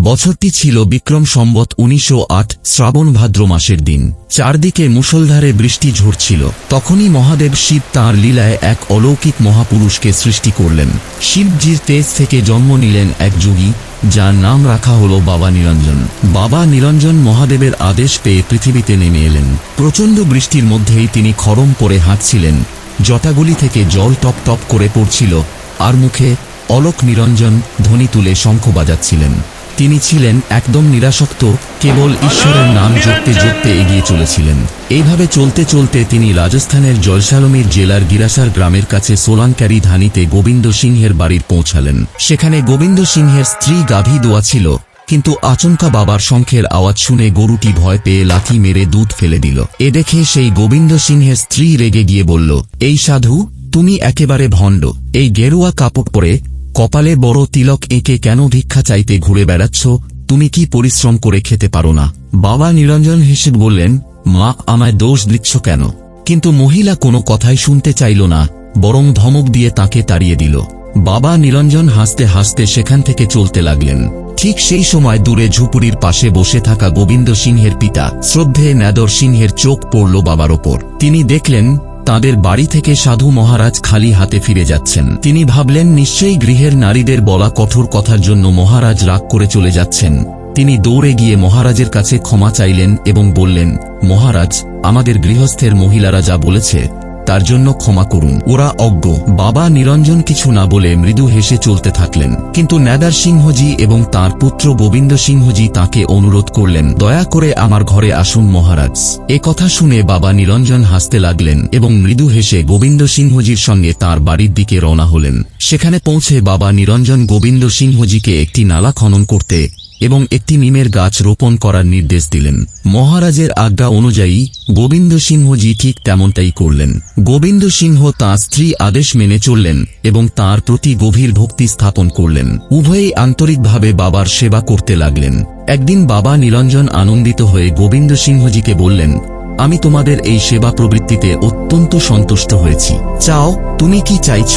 বছরটি ছিল বিক্রম সম্বত ১৯০৮ শ্রাবণ ভাদ্র মাসের দিন। চারদিকে মুষলধারে বৃষ্টি ঝরছিল। তখনই মহাদেব শিব তাঁর লীলায় এক অলৌকিক মহাপুরুষকে সৃষ্টি করলেন। শিবজির তেজ থেকে জন্ম নিলেন এক যোগী, যার নাম রাখা হল বাবা নিরঞ্জন। বাবা নিরঞ্জন মহাদেবের আদেশ পেয়ে পৃথিবীতে নেমে এলেন। প্রচণ্ড বৃষ্টির মধ্যেই তিনি খড়ম পরে হাঁটছিলেন। জটাগুলি থেকে জল টপ টপ করে পড়ছিল, আর মুখে অলোক নিরঞ্জন ধ্বনি তুলে শঙ্খ বাজাচ্ছিলেন। তিনি ছিলেন একদম নিরাসক্ত, কেবল ঈশ্বরের নাম জপতে জপতে এগিয়ে চলেছিলেন। এইভাবে চলতে চলতে তিনি রাজস্থানের জয়সালমীর জেলার গিরাসার গ্রামের কাছে সোলাঙ্কারি ধানিতে গোবিন্দ সিংহের বাড়ির পৌঁছালেন। সেখানে গোবিন্দ সিংহের স্ত্রী গাভী দোয়া ছিল, কিন্তু আচমকা বাবার শঙ্খের আওয়াজ শুনে গরুটি ভয় পেয়ে লাথি মেরে দুধ ফেলে দিল। এ দেখে সেই গোবিন্দ সিংহের স্ত্রী রেগে গিয়ে বলল, এই সাধু, তুমি একেবারে ভণ্ড। এই গেরুয়া কাপড় পরে কপালে বড় তিলক এঁকে কেন ভিক্ষা চাইতে ঘুরে বেড়াচ্ছ? তুমি কি পরিশ্রম করে খেতে পারো না? বাবা নিরঞ্জন হেসে বললেন, মা, আমায় দোষ দিচ্ছ কেন? কিন্তু মহিলা কোনো কথাই শুনতে চাইল না, বরং ধমক দিয়ে তাকে তাড়িয়ে দিল। বাবা নিরঞ্জন হাসতে হাসতে সেখান থেকে চলতে লাগলেন। ঠিক সেই সময় দূরে ঝুপড়ির পাশে বসে থাকা গোবিন্দ সিংহের পিতা শ্রদ্ধে নাদর সিংহের চোখ পড়ল বাবার ওপর। তিনি দেখলেন তাদের বাড়ি থেকে সাধু মহারাজ খালি হাতে ফিরে যাচ্ছেন। তিনি ভাবলেন, নিশ্চয়ই গৃহের নারীদের বলা কঠোর কথার জন্য মহারাজ রাগ করে চলে যাচ্ছেন। তিনি দৌড়ে গিয়ে মহারাজের কাছে ক্ষমা চাইলেন এবং বললেন, মহারাজ, আমাদের গৃহস্থের মহিলারা যা বলেছে তার জন্য ক্ষমা করুন, ওরা অজ্ঞ। বাবা নিরঞ্জন কিছু না বলে মৃদু হেসে চলতে থাকলেন। কিন্তু নাদার সিংহজি এবং তার পুত্র গোবিন্দ সিংহজি তাকে অনুরোধ করলেন, দয়া করে আমার ঘরে আসুন মহারাজ। এ কথা শুনে বাবা নিরঞ্জন হাসতে লাগলেন এবং মৃদু হেসে গোবিন্দ সিংহজির সঙ্গে তার বাড়ির দিকে রওনা হলেন। সেখানে পৌঁছে বাবা নিরঞ্জন গোবিন্দ সিংহজিকে একটি নালা খনন করতে এবং একটি নিমের গাছ রোপণ করার নির্দেশ দিলেন। মহারাজের আজ্ঞা অনুযায়ী গোবিন্দ সিংহজি ঠিক তেমনটাই করলেন। গোবিন্দ সিংহ তাঁর স্ত্রী আদেশ মেনে চললেন এবং তাঁর প্রতি গভীর ভক্তি স্থাপন করলেন। উভয়েই আন্তরিকভাবে বাবার সেবা করতে লাগলেন। একদিন বাবা নিরঞ্জন আনন্দিত হয়ে গোবিন্দ সিংহজিকে বললেন, আমি তোমাদের এই সেবা প্রবৃত্তিতে অত্যন্ত সন্তুষ্ট হয়েছি। চাও, তুমি কি চাইছ?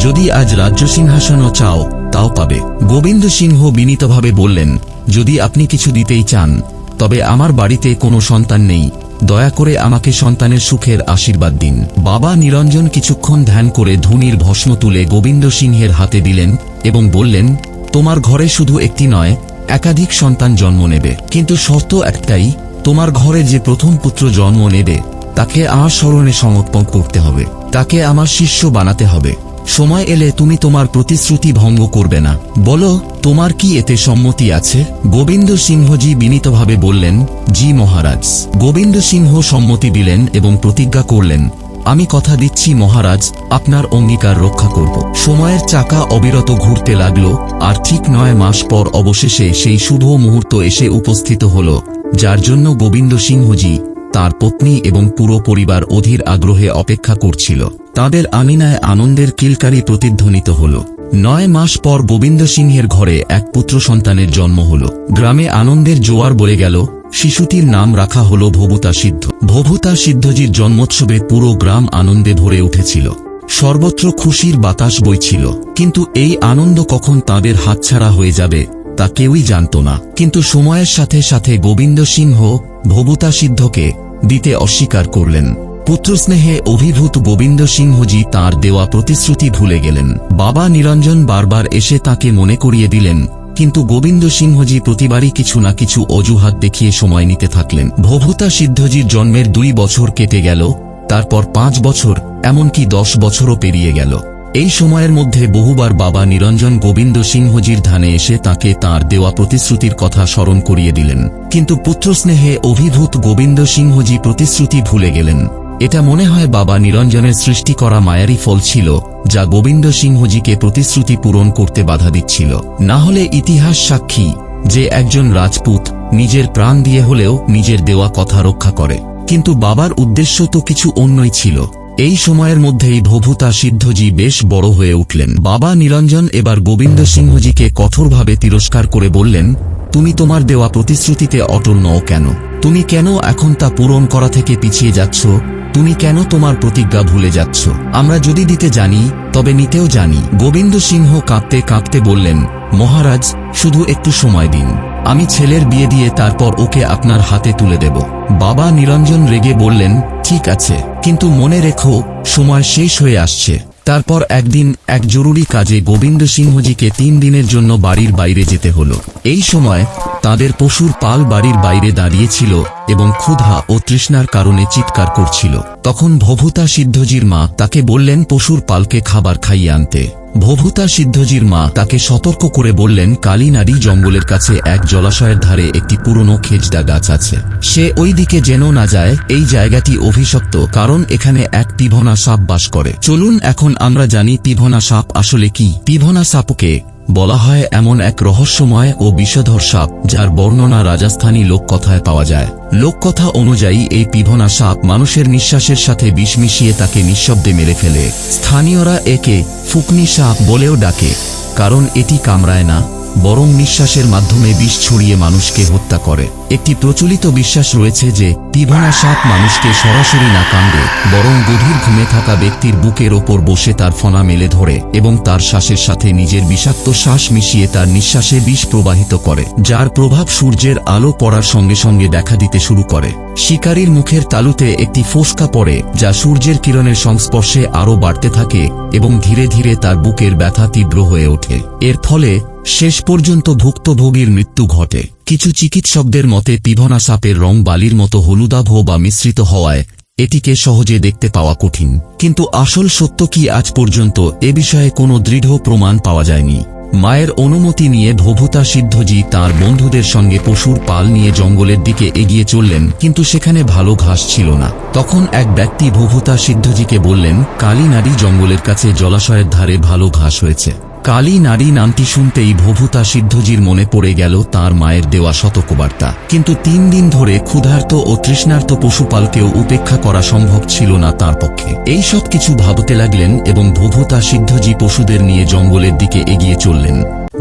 যদি আজ রাজ্য সিংহাসনও চাও তাও পাবে। গোবিন্দ সিংহ বিনীতভাবে বললেন, যদি আপনি কিছু দিতেই চান, তবে আমার বাড়িতে কোনো সন্তান নেই, দয়া করে আমাকে সন্তানের সুখের আশীর্বাদ দিন। বাবা নিরঞ্জন কিছুক্ষণ ধ্যান করে ধুনির ভস্ম তুলে গোবিন্দ সিংহের হাতে দিলেন এবং বললেন, তোমার ঘরে শুধু একটি নয়, একাধিক সন্তান জন্ম নেবে, কিন্তু শর্ত একটাই, তোমার ঘরে যে প্রথম পুত্র জন্ম নেবে তাকে আমার শরণে সমর্পণ করতে হবে, তাকে আমার শিষ্য বানাতে হবে। সময় এলে তুমি তোমার প্রতিশ্রুতি ভঙ্গ করবে না। বলো, তোমার কি এতে সম্মতি আছে? গোবিন্দ সিংহজি বিনীতভাবে বললেন, জি মহারাজ। গোবিন্দ সিংহ সম্মতি দিলেন এবং প্রতিজ্ঞা করলেন, আমি কথা দিচ্ছি মহারাজ, আপনার অঙ্গীকার রক্ষা করব। সময়ের চাকা অবিরত ঘুরতে লাগল, আর ঠিক ৯ মাস পর অবশেষে সেই শুভ মুহূর্ত এসে উপস্থিত হল, যার জন্য গোবিন্দ সিংহজি, তার পত্নী এবং পুরো পরিবার অধীর আগ্রহে অপেক্ষা করছিল। তাদের আমিনায় আনন্দের কিলকারি প্রতিধ্বনিত হল। ৯ মাস পর গোবিন্দ সিংহের ঘরে এক পুত্র সন্তানের জন্ম হল। গ্রামে আনন্দের জোয়ার বয়ে গেল। শিশুটির নাম রাখা হল ভবুতা সিদ্ধ। ভবুতা সিদ্ধজির জন্মোৎসবে পুরো গ্রাম আনন্দে ভরে উঠেছিল। সর্বত্র খুশির বাতাস বইছিল। কিন্তু এই আনন্দ কখন তাদের হাতছাড়া হয়ে যাবে তা কেউই জানত না। কিন্তু সময়ের সাথে সাথে গোবিন্দ সিংহ ভবুতা সিদ্ধকে দিতে অস্বীকার করলেন। পুত্রস্নেহে অভিভূত গোবিন্দ সিংহজি তাঁর দেওয়া প্রতিশ্রুতি ভুলে গেলেন। বাবা নিরঞ্জন বারবার এসে তাকে মনে করিয়ে দিলেন, কিন্তু গোবিন্দ সিংহজি প্রতিবারই কিছু না কিছু অজুহাত দেখিয়ে সময় নিতে থাকলেন। ভবুতা সিদ্ধজির জন্মের ২ বছর কেটে গেল, তারপর ৫ বছর, এমনকি ১০ বছরও পেরিয়ে গেল। এই সময়ের মধ্যে বহুবার বাবা নিরঞ্জন গোবিন্দ সিংহজির ধানে এসে তাকে তাঁর দেওয়া প্রতিশ্রুতির কথা স্মরণ করিয়ে দিলেন। কিন্তু পুত্রস্নেহে অভিভূত গোবিন্দ সিংহজি প্রতিশ্রুতি ভুলে গেলেন। এটা মনে হয় বাবা নিরঞ্জনের সৃষ্টি করা মায়ারই ফল ছিল, যা গোবিন্দ সিংহজিকে প্রতিশ্রুতি পূরণ করতে বাধা দিচ্ছিল। না হলে ইতিহাস সাক্ষী যে একজন রাজপুত নিজের প্রাণ দিয়ে হলেও নিজের দেওয়া কথা রক্ষা করে। কিন্তু বাবার উদ্দেশ্য তো কিছু অন্যই ছিল। এই সময়ের মধ্যেই ভবুতা সিদ্ধজি বেশ বড় হয়ে উঠলেন। বাবা নিরঞ্জন এবার গোবিন্দ সিংহজিকে কঠোরভাবে তিরস্কার করে বললেন, তুমি তোমার দেওয়া প্রতিশ্রুতিতে অটল নও কেন? তুমি কেন এখন তা পূরণ করা থেকে পিছিয়ে যাচ্ছ? তুমি কেন তোমার প্রতিজ্ঞা ভুলে যাচ্ছ? আমরা যদি দিতে জানি তবে নিতেও জানি। গোবিন্দ সিংহ কাঁপতে কাঁপতে বললেন, মহারাজ, শুধু একটু সময় দিন। আমি ছেলের বিয়ে দিয়ে তারপর ওকে আপনার হাতে তুলে দেব। বাবা নিরঞ্জন রেগে বললেন, ঠিক আছে, কিন্তু মনে রেখো সময় শেষ হয়ে আসছে। তারপর একদিন এক জরুরি কাজে গোবিন্দ সিংহজিকে 3 দিনের জন্য বাড়ির বাইরে যেতে হলো। এই সময় তাদের পশুর পাল বাড়ির বাইরে দাঁড়িয়েছিল এবং ক্ষুধা ও তৃষ্ণার কারণে চিৎকার করছিল। তখন ভভুতা সিদ্ধজির মা তাকে বললেন পশুর পালকে খাবার খাইয়ে আনতে। ভভুতা সিদ্ধজির মা তাকে সতর্ক করে বললেন, কালীনাড়ি জঙ্গলের কাছে এক জলাশয়ের ধারে একটি পুরনো খেজড়া গাছ আছে, সে ওই দিকে যেন না যায়। এই জায়গাটি অভিশপ্ত, কারণ এখানে এক পিভনা সাপ বাস করে। চলুন এখন আমরা জানি পিভনা সাপ আসলে কি। পিভনা সাপকে বলা হয় এমন এক রহস্যময় ও বিষধর সাপ যার বর্ণনা রাজস্থানী লোককথায় পাওয়া যায়। লোককথা অনুযায়ী এই পিভনা সাপ মানুষের নিঃশ্বাসের সাথে বিষ মিশিয়ে তাকে নিঃশব্দে মেরে ফেলে। স্থানীয়রা একে ফুকনি সাপ বলেও ডাকে, কারণ এটি কামড়ায় না, বরং নিঃশ্বাসের মাধ্যমে বিষ ছড়িয়ে মানুষকে হত্যা করে। একটি প্রচলিত বিশ্বাস রয়েছে যে পিভনা সাপ মানুষকে সরাসরি না কামড়ে, বরং গভীর ঘুমে থাকা ব্যক্তির বুকের ওপর বসে তার ফনা মেলে ধরে এবং তার শ্বাসের সাথে নিজের বিষাক্ত শ্বাস মিশিয়ে তার নিঃশ্বাসে বিষ প্রবাহিত করে, যার প্রভাব সূর্যের আলো পড়ার সঙ্গে সঙ্গে দেখা দিতে শুরু করে। শিকারীর মুখের তালুতে একটি ফোসকা পড়ে, যা সূর্যের কিরণের সংস্পর্শে আরও বাড়তে থাকে এবং ধীরে ধীরে তার বুকের ব্যথা তীব্র হয়ে ওঠে। এর ফলে শেষ পর্যন্ত ভুক্তভোগীর মৃত্যু ঘটে। কিছু চিকিৎসকদের মতে পিভনা সাপের রং বালির মতো হলুদাভ বা মিশ্রিত হওয়ায় এটিকে সহজে দেখতে পাওয়া কঠিন। কিন্তু আসল সত্য কি, আজ পর্যন্ত এ বিষয়ে কোনো দৃঢ় প্রমাণ পাওয়া যায়নি। মায়ের অনুমতি নিয়ে ভভুতা সিদ্ধজি তাঁর বন্ধুদের সঙ্গে পশুর পাল নিয়ে জঙ্গলের দিকে এগিয়ে চললেন, কিন্তু সেখানে ভালো ঘাস ছিল না। তখন এক ব্যক্তি ভভুতা সিদ্ধজিকে বললেন, কালীনাড়ি জঙ্গলের কাছে জলাশয়ের ধারে ভালো ঘাস হয়েছে। কালীনাড়ি নামটি শুনতেই ভভুতা সিদ্ধজির মনে পড়ে গেল তার মায়ের দেওয়া সতর্কবার্তা। কিন্তু 3 দিন ধরে ক্ষুধার্ত ও তৃষ্ণার্ত পশুপালকেও উপেক্ষা করা সম্ভব ছিল না তার পক্ষে। এই সব কিছু ভাবতে লাগলেন এবং ভভুতা সিদ্ধজি পশুদের নিয়ে জঙ্গলের দিকে এগিয়ে চললেন।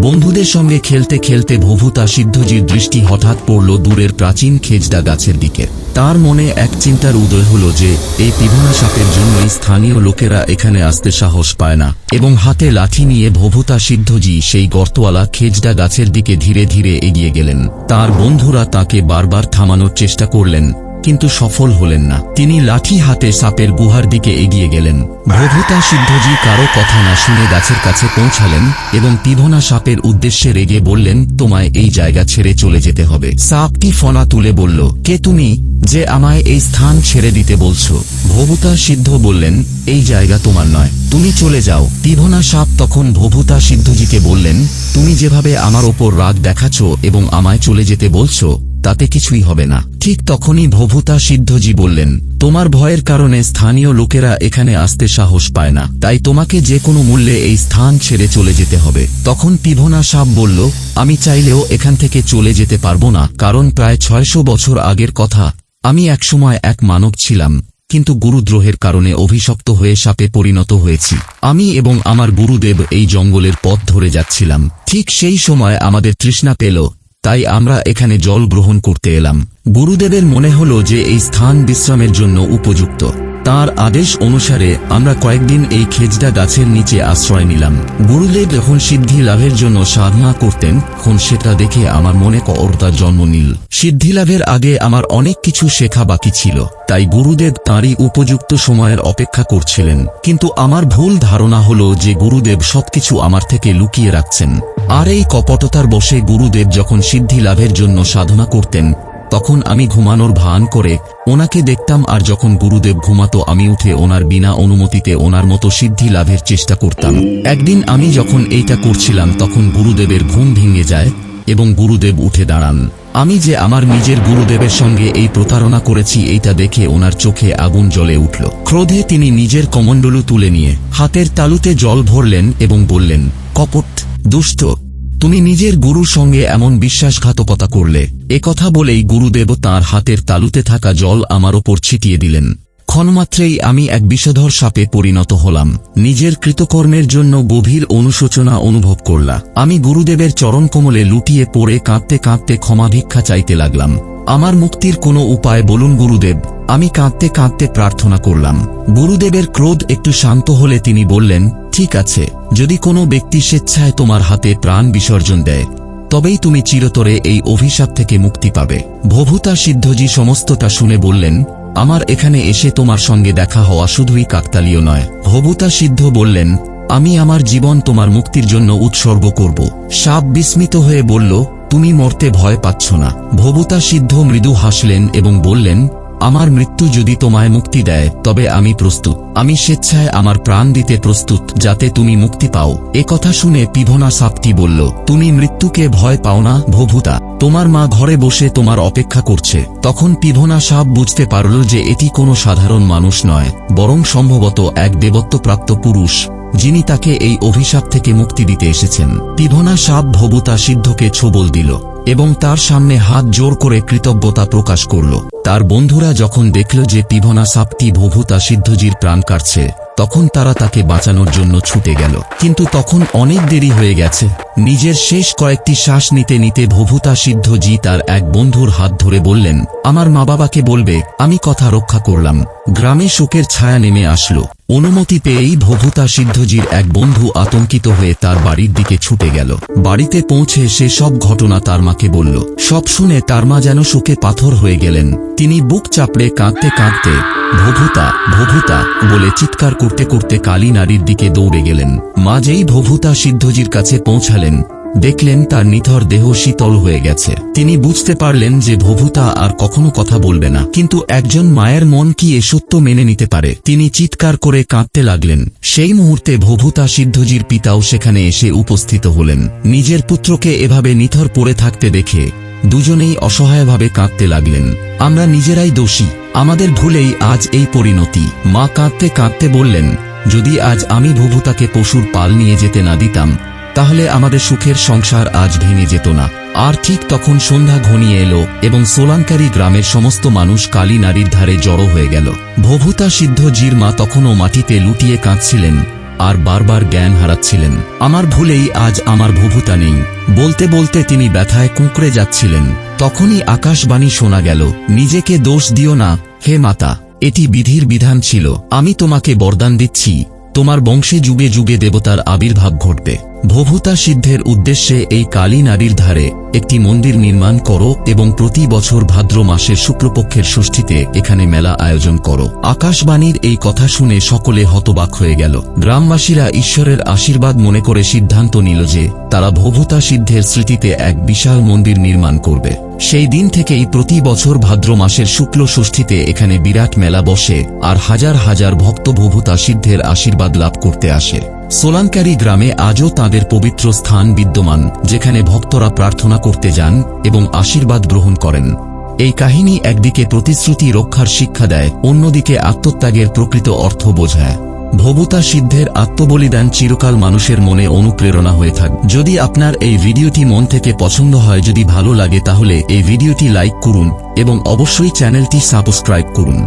বন্ধুদের সঙ্গে খেলতে খেলতে ভভুতা সিদ্ধজির দৃষ্টি হঠাৎ পড়ল দূরের প্রাচীন খেজড়া গাছের দিকে। তার মনে এক চিন্তার উদয় হল যে এই পিভনা সাপের জন্যই স্থানীয় লোকেরা এখানে আসতে সাহস পায় না, এবং হাতে লাঠি নিয়ে ভভুতা সিদ্ধজি সেই গর্তওয়ালা খেজড়া গাছের দিকে ধীরে ধীরে এগিয়ে গেলেন। তার বন্ধুরা তাকে বারবার থামানোর চেষ্টা করলেন, কিন্তু সফল হলেন না। তিনি লাঠি হাতে সাপের গুহার দিকে এগিয়ে গেলেন। ভভুতা সিদ্ধজি কারো কথা না শুনে গাছের কাছে পৌঁছালেন এবং পিভনা সাপের উদ্দেশ্যে রেগে বললেন, তোমায় এই জায়গা ছেড়ে চলে যেতে হবে। সাপটি ফনা তুলে বলল, কে তুমি যে আমায় এই স্থান ছেড়ে দিতে বলছো? ভভুতা সিদ্ধ বললেন, এই জায়গা তোমার নয়, তুমি চলে যাও। পিভনা সাপ তখন ভভুতা সিদ্ধজিকে বললেন, তুমি যেভাবে আমার ওপর রাগ দেখাচ্ছ এবং আমায় চলে যেতে বলছো, তাতে কিছুই হবে না। ঠিক তখনই ভভুতা সিদ্ধজি বললেন, তোমার ভয়ের কারণে স্থানীয় লোকেরা এখানে আসতে সাহস পায় না, তাই তোমাকে যে কোনো মূল্যে এই স্থান ছেড়ে চলে যেতে হবে। তখন পিভনা সাপ বলল, আমি চাইলেও এখান থেকে চলে যেতে পারবো না, কারণ প্রায় 600 বছর আগের কথা, আমি একসময় এক মানব ছিলাম, কিন্তু গুরুদ্রোহের কারণে অভিশপ্ত হয়ে সাপে পরিণত হয়েছি। আমি এবং আমার গুরুদেব এই জঙ্গলের পথ ধরে যাচ্ছিলাম। ঠিক সেই সময় আমাদের তৃষ্ণা পেল, তাই আমরা এখানে জল গ্রহণ করতে এলাম। গুরুদেবের মনে হলো যে এই স্থান বিশ্রামের জন্য উপযুক্ত। তার আদেশ অনুসারে আমরা কয়েকদিন এই খেজড়া গাছের নিচে আশ্রয় নিলাম। গুরুদেব যখন সিদ্ধি লাভের জন্য সাধনা করতেন, তখন সেটা দেখে আমার মনে কর্তার জন্ম নিল। সিদ্ধি লাভের আগে আমার অনেক কিছু শেখা বাকি ছিল, তাই গুরুদেব তাঁরই উপযুক্ত সময়ের অপেক্ষা করছিলেন। কিন্তু আমার ভুল ধারণা হলো যে গুরুদেব সবকিছু আমার থেকে লুকিয়ে রাখছেন। আর এই কপটতার বশে গুরুদেব যখন সিদ্ধি লাভের জন্য সাধনা করতেন, তখন আমি ঘুমানোর ভান করে ওনাকে দেখতাম, আর যখন গুরুদেব ঘুমাতো আমি উঠে ওনার বিনা অনুমতিতে ওনার মতো সিদ্ধি লাভের চেষ্টা করতাম। একদিন আমি যখন এইটা করছিলাম, তখন গুরুদেবের ঘুম ভেঙে যায় এবং গুরুদেব উঠে দাঁড়ান। আমি যে আমার নিজের গুরুদেবের সঙ্গে এই প্রতারণা করেছি এইটা দেখে ওনার চোখে আগুন জ্বলে উঠল। ক্রোধে তিনি নিজের কমণ্ডলু তুলে নিয়ে হাতের তালুতে জল ভরলেন এবং বললেন, কপট, দুষ্ট, তুমি নিজের গুরুর সঙ্গে এমন বিশ্বাসঘাতকতা করলে। একথা বলেই গুরুদেব তাঁর হাতের তালুতে থাকা জল আমার ওপর ছিটিয়ে দিলেন। ক্ষণমাত্রেই আমি এক বিষধর সাপে পরিণত হলাম। নিজের কৃতকর্মের জন্য গভীর অনুশোচনা অনুভব করলাম। আমি গুরুদেবের চরণকমলে লুটিয়ে পড়ে কাঁদতে কাঁদতে ক্ষমা ভিক্ষা চাইতে লাগলাম। আমার মুক্তির কোনো উপায় বলুন গুরুদেব, আমি কাঁদতে কাঁদতে প্রার্থনা করলাম। গুরুদেবের ক্রোধ একটু শান্ত হলে তিনি বললেন, ঠিক আছে, যদি কোনো ব্যক্তি স্বেচ্ছায় তোমার হাতে প্রাণ বিসর্জন দেয়, তবেই তুমি চিরতরে এই অভিশাপ থেকে মুক্তি পাবে। ভবুতা সিদ্ধজি সমস্তটা শুনে বললেন, আমার এখানে এসে তোমার সঙ্গে দেখা হওয়া শুধুই কাকতালীয় নয়। ভবুতা সিদ্ধ বললেন, আমি আমার জীবন তোমার মুক্তির জন্য উৎসর্গ করব। সাপ বিস্মিত হয়ে বলল, তুমি মরতে ভয় পাচ্ছ না? ভবুতা সিদ্ধ মৃদু হাসলেন এবং বললেন, আমার মৃত্যু যদি তোমায় মুক্তি দেয় তবে আমি প্রস্তুত। আমি স্বেচ্ছায় আমার প্রাণ দিতে প্রস্তুত যাতে তুমি মুক্তি পাও। কথা শুনে পিভনা সাপটি বলল, তুমি মৃত্যুকে ভয় পাও না ভবুতা? তোমার মা ঘরে বসে তোমার অপেক্ষা করছে। তখন পিভনা সাপ বুঝতে পারল যে এটি কোনো সাধারণ মানুষ নয়, বরং সম্ভবত এক দেবত্বপ্রাপ্ত পুরুষ, যিনি তাকে এই অভিশাপ থেকে মুক্তি দিতে এসেছেন। পিভনা সাপ ভবুতা সিদ্ধকে ছোবল দিল এবং তার সামনে হাত জোর করে কৃতজ্ঞতা প্রকাশ করল। তার বন্ধুরা যখন দেখল যে পিভনা সাপটি ভবুতা সিদ্ধজির প্রাণ কাটছে, তখন তারা তাকে বাঁচানোর জন্য ছুটে গেল। কিন্তু তখন অনেক দেরি হয়ে গেছে। নিজের শেষ কয়েকটি শ্বাস নিতে নিতে ভবুতা সিদ্ধজি তার এক বন্ধুর হাত ধরে বললেন, আমার মা বাবাকে বলবে আমি কথা রক্ষা করলাম। গ্রামে শোকের ছায়া নেমে আসলো। অনুমতি পেয়েই ভবুতা সিদ্ধজির এক বন্ধু আতঙ্কিত হয়ে তার বাড়ির দিকে ছুটে গেল। বাড়িতে পৌঁছে সে সব ঘটনা তার মাকে বলল। সব শুনে তার মা যেন শোকে পাথর হয়ে গেলেন। তিনি বুক চাপড়ে কাঁদতে কাঁদতে ভবুতা ভবুতা বলে চিৎকার করতে করতে কালী নারীর দিকে দৌড়ে গেলেন। মা যেই ভবুতা সিদ্ধজির কাছে পৌঁছালেন, দেখলেন তার নিথর দেহ শীতল হয়ে গেছে। তিনি বুঝতে পারলেন যে ভবুতা আর কখনো কথা বলবে না। কিন্তু একজন মায়ের মন কি এ সত্য মেনে নিতে পারে? তিনি চিৎকার করে কাঁদতে লাগলেন। সেই মুহূর্তে ভবুতা সিদ্ধজির পিতাও সেখানে এসে উপস্থিত হলেন। নিজের পুত্রকে এভাবে নিথর পড়ে থাকতে দেখে দুজনেই অসহায়ভাবে কাঁদতে লাগলেন। আমরা নিজেরাই দোষী, আমাদের ভুলেই আজ এই পরিণতি। মা কাঁদতে কাঁদতে বললেন, যদি আজ আমি ভবুতাকে পশুর পাল নিয়ে যেতে না দিতাম, তাহলে আমাদের সুখের সংসার আজ ভেঙে যেত না। আর ঠিক তখন সন্ধ্যা ঘনিয়ে এলো এবং সোলাঙ্কারি গ্রামের সমস্ত মানুষ কালী নারীর ধারে জড়ো হয়ে গেল। ভবুতা সিদ্ধজির মা তখনও মাটিতে লুটিয়ে কাঁদছিলেন আর বারবার জ্ঞান হারাচ্ছিলেন। আমার ভুলেই আজ আমার ভবুতা নেই বলতে বলতে তিনি ব্যথায় কুঁকড়ে যাচ্ছিলেন। তখনই আকাশবাণী শোনা গেল, নিজেকে দোষ দিও না হে মাতা, এটি বিধির বিধান ছিল। আমি তোমাকে বরদান দিচ্ছি, তোমার বংশে যুগে যুগে দেবতার আবির্ভাব ঘটবে। ভবুতা সিদ্ধের উদ্দেশ্যে এই কালী নারীর ধারে একটি মন্দির নির্মাণ করো এবং প্রতি বছর ভাদ্র মাসের শুক্লপক্ষের ষষ্ঠীতে এখানে মেলা আয়োজন করো। আকাশবাণীর এই কথা শুনে সকলে হতবাক হয়ে গেল। গ্রামবাসীরা ঈশ্বরের আশীর্বাদ মনে করে সিদ্ধান্ত নিল যে তারা ভবুতা সিদ্ধের স্মৃতিতে এক বিশাল মন্দির নির্মাণ করবে। সেই দিন থেকেই প্রতি বছর ভাদ্র মাসের শুক্ল ষষ্ঠীতে এখানে বিরাট মেলা বসে আর হাজার হাজার ভক্ত ভবুতা সিদ্ধের আশীর্বাদ লাভ করতে আসে। সোলাঙ্কারি গ্রামে আজও তাঁদের পবিত্র স্থান বিদ্যমান, যেখানে ভক্তরা প্রার্থনা করতে যান এবং আশীর্বাদ গ্রহণ করেন। এই কাহিনী একদিকে প্রতিশ্রুতি রক্ষার শিক্ষা দেয়, অন্যদিকে আত্মত্যাগের প্রকৃত অর্থ বোঝায়। ভবুতা সিদ্ধের আত্মবলিদান চিরকাল মানুষের মনে অনুপ্রেরণা হয়ে থাকবে। যদি আপনার এই ভিডিওটি মন থেকে পছন্দ হয়, যদি ভালো লাগে, তাহলে এই ভিডিওটি লাইক করুন এবং অবশ্যই চ্যানেলটি সাবস্ক্রাইব করুন।